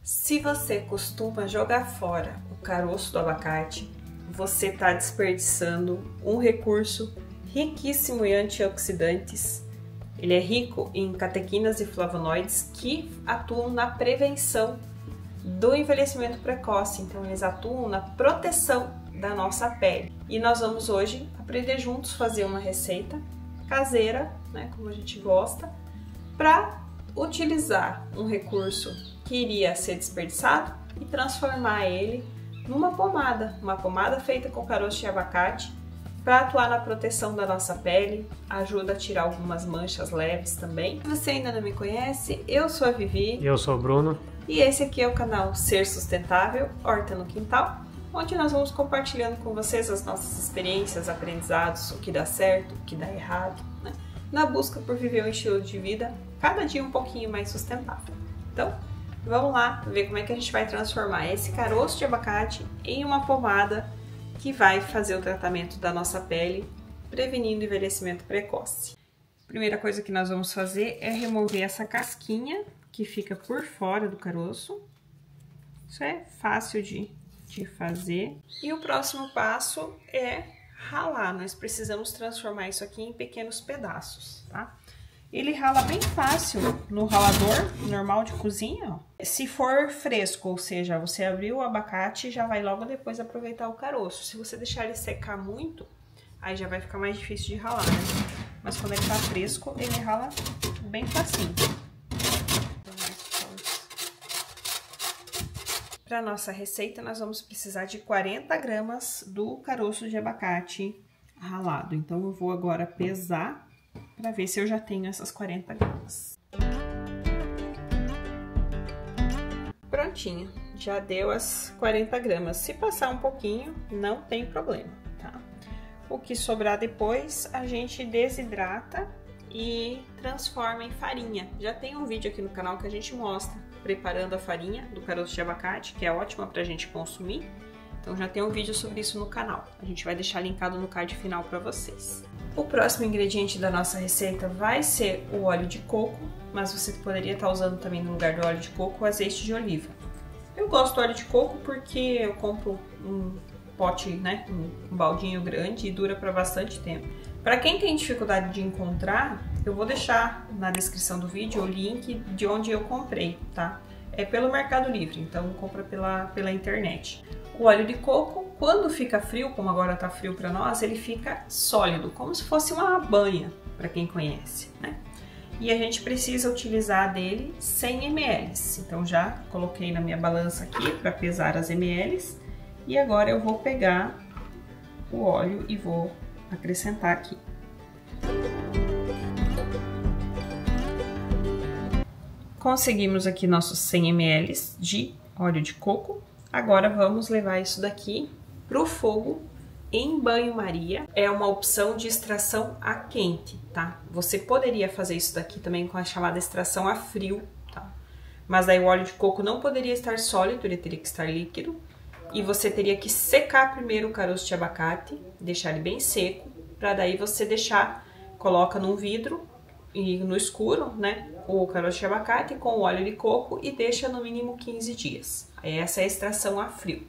Se você costuma jogar fora o caroço do abacate, você está desperdiçando um recurso riquíssimo em antioxidantes. Ele é rico em catequinas e flavonoides que atuam na prevenção do envelhecimento precoce. Então, eles atuam na proteção da nossa pele. E nós vamos hoje aprender juntos a fazer uma receita caseira, né, como a gente gosta, para utilizar um recurso que iria ser desperdiçado e transformar ele numa uma pomada feita com caroço de abacate para atuar na proteção da nossa pele, ajuda a tirar algumas manchas leves também. Se você ainda não me conhece, eu sou a Vivi. Eu sou o Bruno. E esse aqui é o canal Ser Sustentável, Horta no Quintal, onde nós vamos compartilhando com vocês as nossas experiências, aprendizados, o que dá certo, o que dá errado, né? Na busca por viver um estilo de vida cada dia um pouquinho mais sustentável. Então, vamos lá ver como é que a gente vai transformar esse caroço de abacate em uma pomada que vai fazer o tratamento da nossa pele, prevenindo envelhecimento precoce. A primeira coisa que nós vamos fazer é remover essa casquinha que fica por fora do caroço. Isso é fácil de fazer. E o próximo passo é ralar. Nós precisamos transformar isso aqui em pequenos pedaços, tá? Ele rala bem fácil no ralador normal de cozinha, ó. Se for fresco, ou seja, você abriu o abacate e já vai logo depois aproveitar o caroço. Se você deixar ele secar muito, aí já vai ficar mais difícil de ralar, né? Mas quando ele tá fresco, ele rala bem facinho. Para nossa receita, nós vamos precisar de 40 gramas do caroço de abacate ralado. Então, eu vou agora pesar para ver se eu já tenho essas 40 gramas. Prontinho, já deu as 40 gramas. Se passar um pouquinho, não tem problema, tá? O que sobrar depois, a gente desidrata e transforma em farinha. Já tem um vídeo aqui no canal que a gente mostra preparando a farinha do caroço de abacate, que é ótima pra gente consumir. Então já tem um vídeo sobre isso no canal. A gente vai deixar linkado no card final para vocês. O próximo ingrediente da nossa receita vai ser o óleo de coco, mas você poderia estar usando também no lugar do óleo de coco o azeite de oliva. Eu gosto do óleo de coco porque eu compro um pote, né, um baldinho grande e dura para bastante tempo. Para quem tem dificuldade de encontrar, eu vou deixar na descrição do vídeo o link de onde eu comprei, tá? É pelo Mercado Livre, então compra pela internet. O óleo de coco, quando fica frio, como agora tá frio para nós, ele fica sólido, como se fosse uma banha, para quem conhece, né? E a gente precisa utilizar dele 100 ml. Então já coloquei na minha balança aqui para pesar as ml. E agora eu vou pegar o óleo e vou acrescentar aqui. Conseguimos aqui nossos 100 ml de óleo de coco. Agora vamos levar isso daqui pro fogo em banho-maria. É uma opção de extração a quente, tá? Você poderia fazer isso daqui também com a chamada extração a frio, tá? Mas aí o óleo de coco não poderia estar sólido, ele teria que estar líquido. E você teria que secar primeiro o caroço de abacate, deixar ele bem seco, para daí você coloca num vidro e no escuro, né, o caroço de abacate com o óleo de coco e deixa no mínimo 15 dias. Essa é a extração a frio.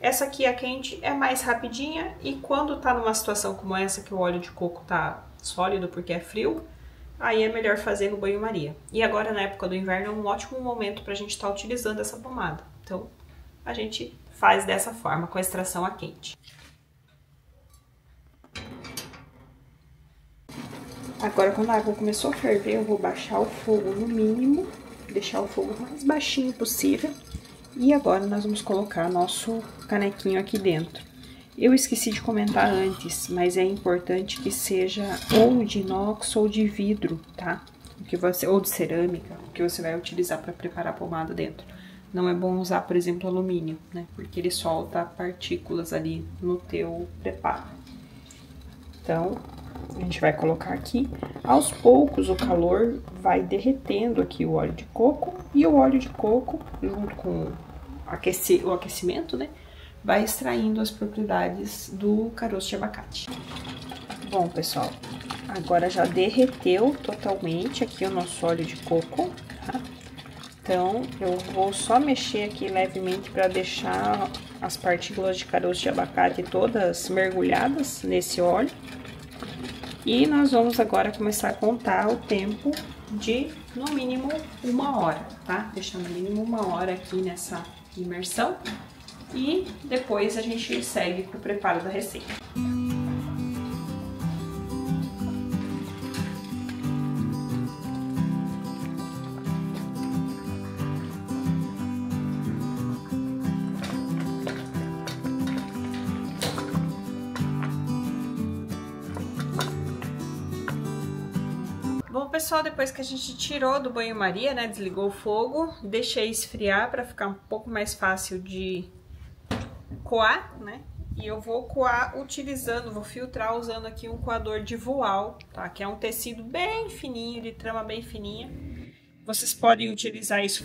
Essa aqui, a quente, é mais rapidinha e quando tá numa situação como essa, que o óleo de coco tá sólido porque é frio, aí é melhor fazer no banho-maria. E agora, na época do inverno, é um ótimo momento pra gente estar utilizando essa pomada. Então, a gente faz dessa forma, com a extração a quente. Agora, quando a água começou a ferver, eu vou baixar o fogo no mínimo, deixar o fogo mais baixinho possível. E agora nós vamos colocar nosso canequinho aqui dentro. Eu esqueci de comentar antes, mas é importante que seja ou de inox ou de vidro, tá? Ou de cerâmica, que você vai utilizar para preparar a pomada dentro. Não é bom usar, por exemplo, alumínio, né? Porque ele solta partículas ali no teu preparo. Então, a gente vai colocar aqui. Aos poucos, o calor vai derretendo aqui o óleo de coco. E o óleo de coco, junto com o aquecimento, né? Vai extraindo as propriedades do caroço de abacate. Bom, pessoal, agora já derreteu totalmente aqui o nosso óleo de coco, tá? Então, eu vou só mexer aqui levemente para deixar as partículas de caroço de abacate todas mergulhadas nesse óleo. E nós vamos agora começar a contar o tempo de, no mínimo, 1 hora, tá? Deixar no mínimo 1 hora aqui nessa imersão. E depois a gente segue para o preparo da receita. Bom, pessoal, depois que a gente tirou do banho-maria, né, desligou o fogo, deixei esfriar para ficar um pouco mais fácil de coar, né? E eu vou coar vou filtrar usando aqui um coador de voal, tá? Que é um tecido bem fininho, de trama bem fininha. Vocês podem utilizar isso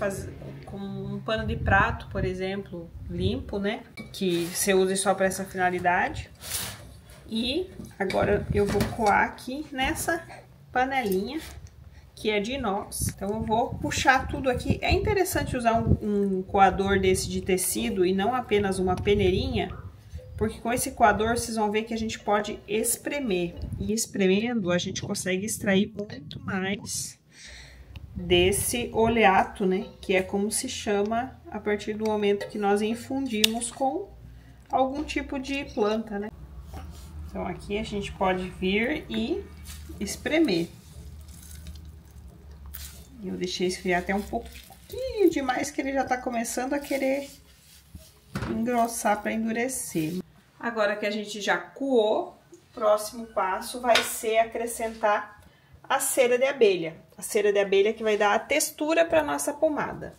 com um pano de prato, por exemplo, limpo, né? Que você use só para essa finalidade. E agora eu vou coar aqui nessa panelinha que é de inox. Então eu vou puxar tudo aqui. É interessante usar um coador desse de tecido e não apenas uma peneirinha, porque com esse coador vocês vão ver que a gente pode espremer. E espremendo a gente consegue extrair muito mais desse oleato, né? Que é como se chama a partir do momento que nós infundimos com algum tipo de planta, né? Então aqui a gente pode vir e espremer. Eu deixei esfriar até um pouquinho demais, que ele já tá começando a querer engrossar para endurecer. Agora que a gente já coou, o próximo passo vai ser acrescentar a cera de abelha. A cera de abelha que vai dar a textura para nossa pomada.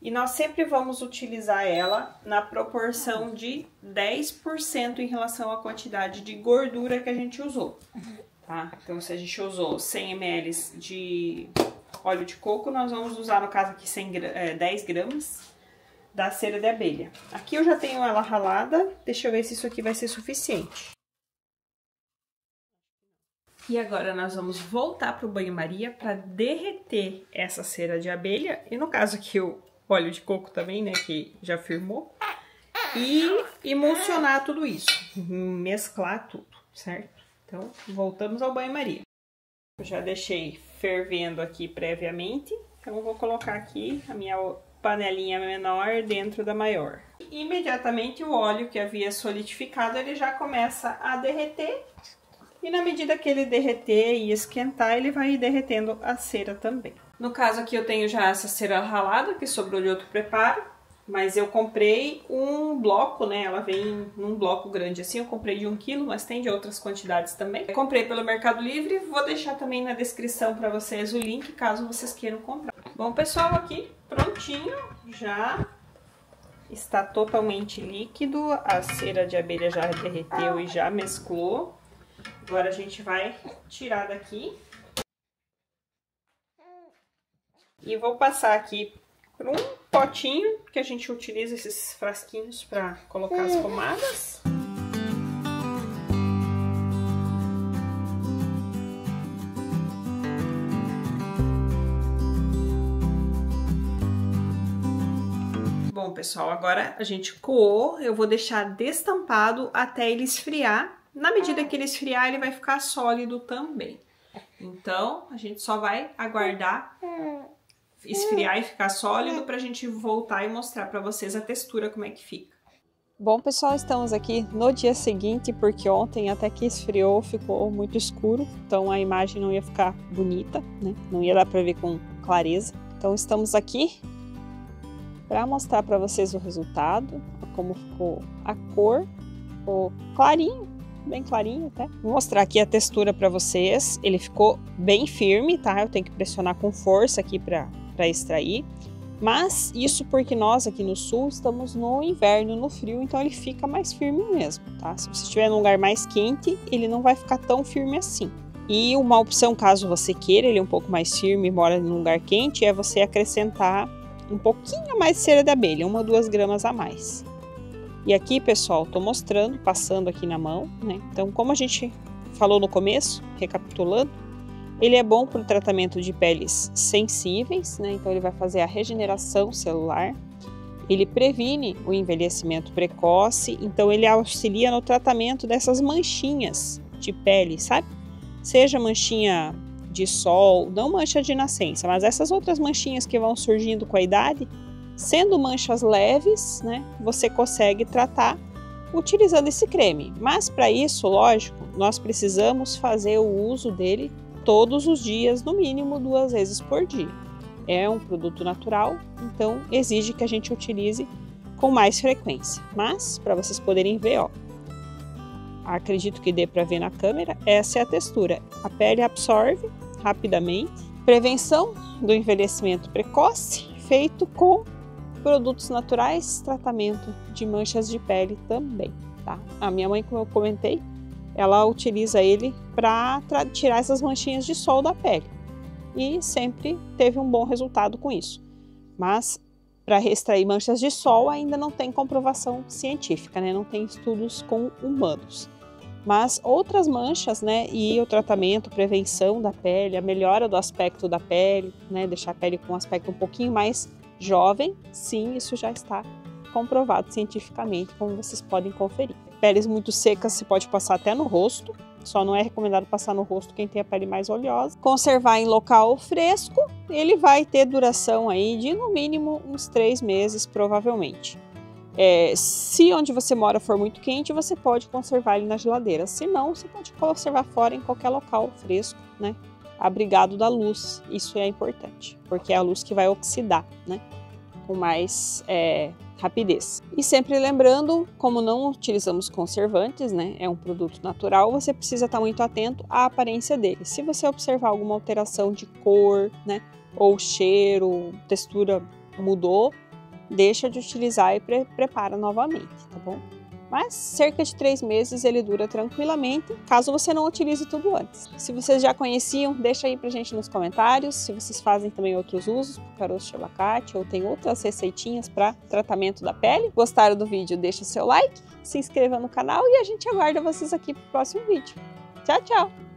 E nós sempre vamos utilizar ela na proporção de 10% em relação à quantidade de gordura que a gente usou. Tá? Então, se a gente usou 100 ml de óleo de coco, nós vamos usar, no caso aqui, 10 gramas da cera de abelha. Aqui eu já tenho ela ralada, deixa eu ver se isso aqui vai ser suficiente. E agora nós vamos voltar para o banho-maria para derreter essa cera de abelha, e no caso aqui o óleo de coco também, né, que já firmou, e emulsionar tudo isso, mesclar tudo, certo? Então, voltamos ao banho-maria. Eu já deixei fervendo aqui previamente, então eu vou colocar aqui a minha panelinha menor dentro da maior. E imediatamente o óleo que havia solidificado, ele já começa a derreter, e na medida que ele derreter e esquentar, ele vai derretendo a cera também. No caso aqui eu tenho já essa cera ralada, que sobrou de outro preparo, mas eu comprei um bloco, né? Ela vem num bloco grande assim, eu comprei de 1 kg, mas tem de outras quantidades também. Eu comprei pelo Mercado Livre, vou deixar também na descrição para vocês o link, caso vocês queiram comprar. Bom, pessoal, aqui prontinho, já está totalmente líquido, a cera de abelha já derreteu e já mesclou. Agora a gente vai tirar daqui. E vou passar aqui por um potinho que a gente utiliza esses frasquinhos para colocar as pomadas. Bom, pessoal, agora a gente coou, eu vou deixar destampado até ele esfriar. Na medida que ele esfriar, ele vai ficar sólido também. Então, a gente só vai aguardar esfriar e ficar sólido pra gente voltar e mostrar pra vocês a textura, como é que fica. Bom, pessoal, estamos aqui no dia seguinte, porque ontem até que esfriou, ficou muito escuro, então a imagem não ia ficar bonita, né? Não ia dar pra ver com clareza. Então estamos aqui para mostrar para vocês o resultado, como ficou a cor, ficou clarinho, bem clarinho até. Vou mostrar aqui a textura para vocês, ele ficou bem firme, tá? Eu tenho que pressionar com força aqui para extrair, mas isso porque nós aqui no sul estamos no inverno, no frio, então ele fica mais firme mesmo, tá? Se você estiver num lugar mais quente, ele não vai ficar tão firme assim. E uma opção, caso você queira ele um pouco mais firme e mora num lugar quente, é você acrescentar um pouquinho mais de cera de abelha, 1 ou 2 gramas a mais. E aqui, pessoal, tô mostrando, passando aqui na mão, né? Então, como a gente falou no começo, recapitulando, Ele é bom para o tratamento de peles sensíveis, né? Então ele vai fazer a regeneração celular. Ele previne o envelhecimento precoce, então ele auxilia no tratamento dessas manchinhas de pele, sabe? Seja manchinha de sol, não mancha de nascença, mas essas outras manchinhas que vão surgindo com a idade, sendo manchas leves, né? Você consegue tratar utilizando esse creme. Mas para isso, lógico, nós precisamos fazer o uso dele todos os dias, no mínimo 2 vezes por dia. É um produto natural, então exige que a gente utilize com mais frequência. Mas, para vocês poderem ver, ó, acredito que dê para ver na câmera, essa é a textura. A pele absorve rapidamente. Prevenção do envelhecimento precoce, feito com produtos naturais, tratamento de manchas de pele também, tá? A minha mãe, como eu comentei, ela utiliza ele para tirar essas manchinhas de sol da pele e sempre teve um bom resultado com isso. Mas para extrair manchas de sol ainda não tem comprovação científica, né? Não tem estudos com humanos. Mas outras manchas, né, e o tratamento, prevenção da pele, a melhora do aspecto da pele, né, deixar a pele com um aspecto um pouquinho mais jovem, sim, isso já está comprovado cientificamente, como vocês podem conferir. Peles muito secas se pode passar até no rosto, só não é recomendado passar no rosto quem tem a pele mais oleosa. Conservar em local fresco, ele vai ter duração aí de no mínimo uns 3 meses, provavelmente. Se onde você mora for muito quente, você pode conservar ele na geladeira. Se não, você pode conservar fora em qualquer local fresco, né? Abrigado da luz, isso é importante, porque é a luz que vai oxidar, né? Com mais rapidez. E sempre lembrando, como não utilizamos conservantes, né? É um produto natural, você precisa estar muito atento à aparência dele. Se você observar alguma alteração de cor, né? Ou cheiro, textura mudou, deixa de utilizar e prepara novamente, tá bom? Mas cerca de 3 meses ele dura tranquilamente, caso você não utilize tudo antes. Se vocês já conheciam, deixa aí pra gente nos comentários, se vocês fazem também outros usos pro caroço de abacate ou tem outras receitinhas para tratamento da pele. Gostaram do vídeo? Deixa o seu like, se inscreva no canal e a gente aguarda vocês aqui pro próximo vídeo. Tchau, tchau!